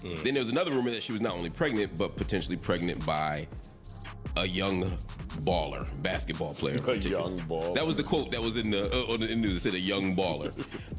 Then there was another rumor that she was not only pregnant, but potentially pregnant by a young baller, basketball player. A young baller. That was the quote that was in the news. It said a young baller.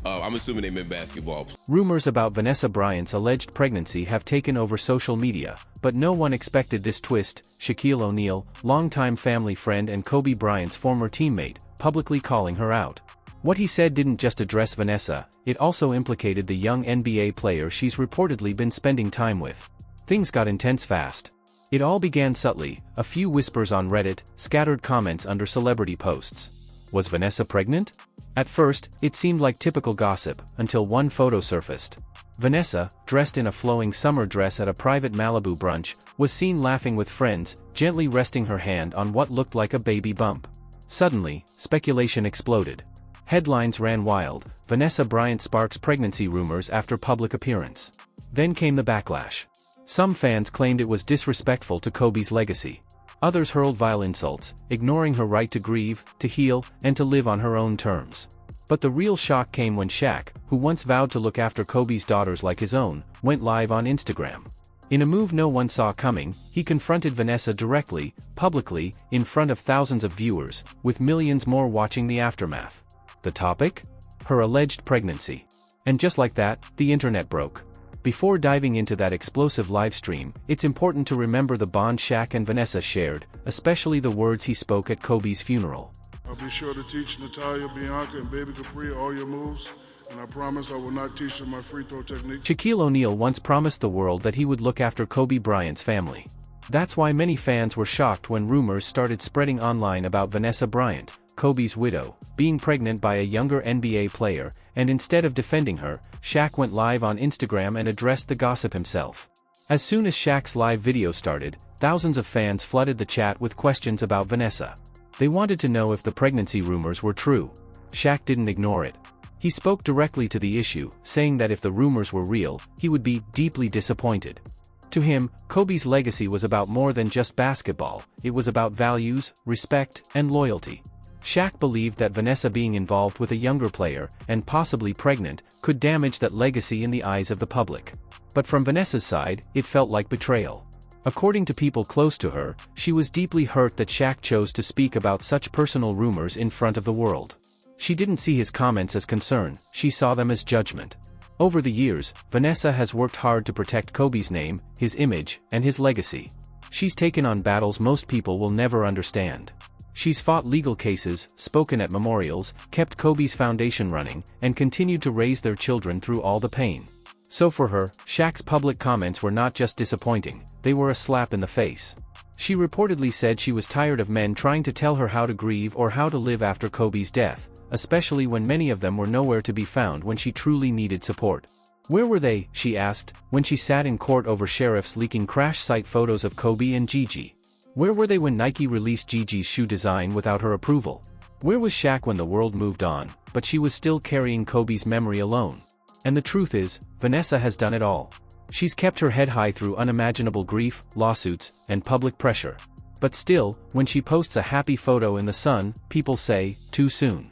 I'm assuming they meant basketball. Rumors about Vanessa Bryant's alleged pregnancy have taken over social media, but no one expected this twist. Shaquille O'Neal, longtime family friend and Kobe Bryant's former teammate, publicly calling her out. What he said didn't just address Vanessa, it also implicated the young NBA player she's reportedly been spending time with. Things got intense fast. It all began subtly, a few whispers on Reddit, scattered comments under celebrity posts. Was Vanessa pregnant? At first, it seemed like typical gossip, until one photo surfaced. Vanessa, dressed in a flowing summer dress at a private Malibu brunch, was seen laughing with friends, gently resting her hand on what looked like a baby bump. Suddenly, speculation exploded. Headlines ran wild. Vanessa Bryant sparks pregnancy rumors after public appearance. Then came the backlash. Some fans claimed it was disrespectful to Kobe's legacy. Others hurled vile insults, ignoring her right to grieve, to heal, and to live on her own terms. But the real shock came when Shaq, who once vowed to look after Kobe's daughters like his own, went live on Instagram. In a move no one saw coming, he confronted Vanessa directly, publicly, in front of thousands of viewers, with millions more watching the aftermath. The topic? Her alleged pregnancy. And just like that, the internet broke. Before diving into that explosive livestream, it's important to remember the bond Shaq and Vanessa shared, especially the words he spoke at Kobe's funeral. I'll be sure to teach Natalia, Bianca, and Baby Capri all your moves, and I promise I will not teach them my free throw technique. Shaquille O'Neal once promised the world that he would look after Kobe Bryant's family. That's why many fans were shocked when rumors started spreading online about Vanessa Bryant, Kobe's widow, being pregnant by a younger NBA player, and instead of defending her, Shaq went live on Instagram and addressed the gossip himself. As soon as Shaq's live video started, thousands of fans flooded the chat with questions about Vanessa. They wanted to know if the pregnancy rumors were true. Shaq didn't ignore it. He spoke directly to the issue, saying that if the rumors were real, he would be deeply disappointed. To him, Kobe's legacy was about more than just basketball, it was about values, respect, and loyalty. Shaq believed that Vanessa being involved with a younger player, and possibly pregnant, could damage that legacy in the eyes of the public. But from Vanessa's side, it felt like betrayal. According to people close to her, she was deeply hurt that Shaq chose to speak about such personal rumors in front of the world. She didn't see his comments as concern, she saw them as judgment. Over the years, Vanessa has worked hard to protect Kobe's name, his image, and his legacy. She's taken on battles most people will never understand. She's fought legal cases, spoken at memorials, kept Kobe's foundation running, and continued to raise their children through all the pain. So for her, Shaq's public comments were not just disappointing, they were a slap in the face. She reportedly said she was tired of men trying to tell her how to grieve or how to live after Kobe's death, especially when many of them were nowhere to be found when she truly needed support. Where were they, she asked, when she sat in court over sheriffs leaking crash site photos of Kobe and Gigi? Where were they when Nike released Gigi's shoe design without her approval? Where was Shaq when the world moved on, but she was still carrying Kobe's memory alone? And the truth is, Vanessa has done it all. She's kept her head high through unimaginable grief, lawsuits, and public pressure. But still, when she posts a happy photo in the sun, people say, too soon.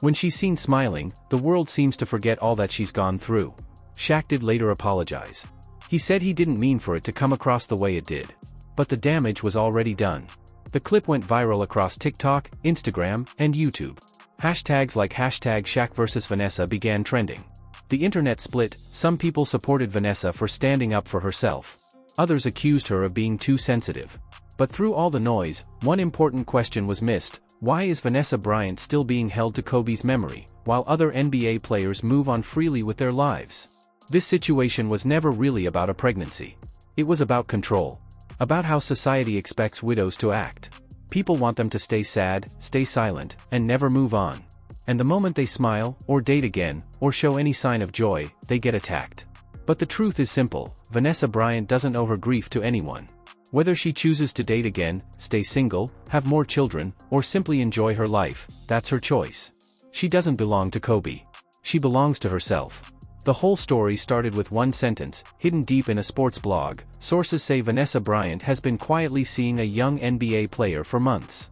When she's seen smiling, the world seems to forget all that she's gone through. Shaq did later apologize. He said he didn't mean for it to come across the way it did. But the damage was already done. The clip went viral across TikTok, Instagram, and YouTube. Hashtags like #ShaqVsVanessa began trending. The internet split, some people supported Vanessa for standing up for herself. Others accused her of being too sensitive. But through all the noise, one important question was missed: why is Vanessa Bryant still being held to Kobe's memory, while other NBA players move on freely with their lives? This situation was never really about a pregnancy. It was about control. About how society expects widows to act. People want them to stay sad, stay silent, and never move on. And the moment they smile, or date again, or show any sign of joy, they get attacked. But the truth is simple: Vanessa Bryant doesn't owe her grief to anyone. Whether she chooses to date again, stay single, have more children, or simply enjoy her life, that's her choice. She doesn't belong to Kobe. She belongs to herself. The whole story started with one sentence, hidden deep in a sports blog. Sources say Vanessa Bryant has been quietly seeing a young NBA player for months.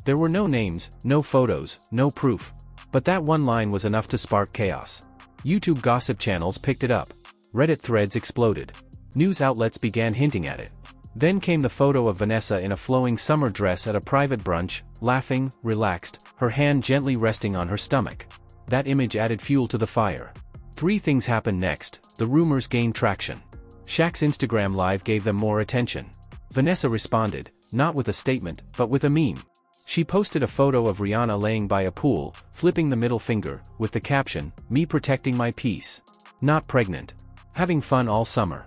There were no names, no photos, no proof. But that one line was enough to spark chaos. YouTube gossip channels picked it up. Reddit threads exploded. News outlets began hinting at it. Then came the photo of Vanessa in a flowing summer dress at a private brunch, laughing, relaxed, her hand gently resting on her stomach. That image added fuel to the fire. 3 things happened next. The rumors gained traction. Shaq's Instagram Live gave them more attention. Vanessa responded, not with a statement, but with a meme. She posted a photo of Rihanna laying by a pool, flipping the middle finger, with the caption, "Me protecting my peace. Not pregnant. Having fun all summer."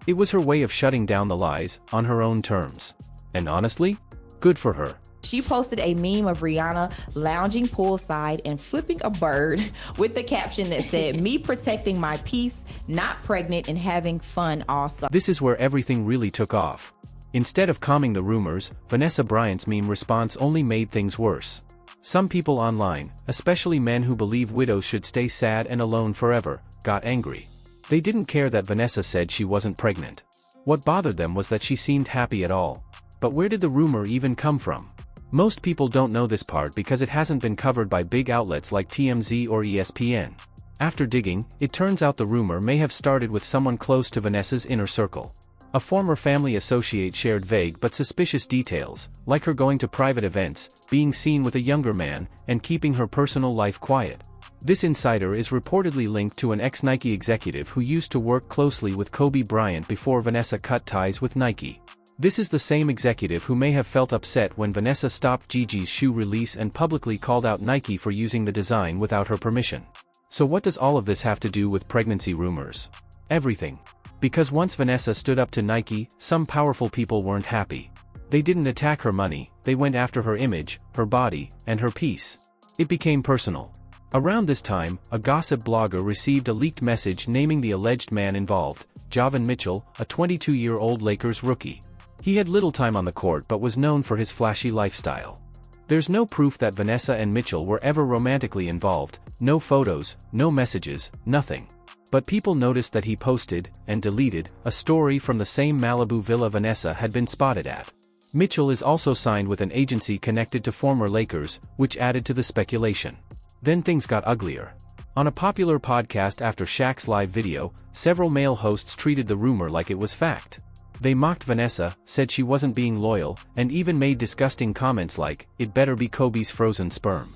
It was her way of shutting down the lies, on her own terms. And honestly, good for her. She posted a meme of Rihanna lounging poolside and flipping a bird with the caption that said, "Me protecting my peace, not pregnant and having fun all summer." This is where everything really took off. Instead of calming the rumors, Vanessa Bryant's meme response only made things worse. Some people online, especially men who believe widows should stay sad and alone forever, got angry. They didn't care that Vanessa said she wasn't pregnant. What bothered them was that she seemed happy at all. But where did the rumor even come from? Most people don't know this part because it hasn't been covered by big outlets like TMZ or ESPN. After digging, it turns out the rumor may have started with someone close to Vanessa's inner circle. A former family associate shared vague but suspicious details, like her going to private events, being seen with a younger man, and keeping her personal life quiet. This insider is reportedly linked to an ex-Nike executive who used to work closely with Kobe Bryant before Vanessa cut ties with Nike. This is the same executive who may have felt upset when Vanessa stopped Gigi's shoe release and publicly called out Nike for using the design without her permission. So what does all of this have to do with pregnancy rumors? Everything. Because once Vanessa stood up to Nike, some powerful people weren't happy. They didn't attack her money, they went after her image, her body, and her peace. It became personal. Around this time, a gossip blogger received a leaked message naming the alleged man involved, Javan Mitchell, a 22-year-old Lakers rookie. He had little time on the court but was known for his flashy lifestyle. There's no proof that Vanessa and Mitchell were ever romantically involved, no photos, no messages, nothing. But people noticed that he posted, and deleted, a story from the same Malibu villa Vanessa had been spotted at. Mitchell is also signed with an agency connected to former Lakers, which added to the speculation. Then things got uglier. On a popular podcast after Shaq's live video, several male hosts treated the rumor like it was fact. They mocked Vanessa, said she wasn't being loyal, and even made disgusting comments like, "It better be Kobe's frozen sperm."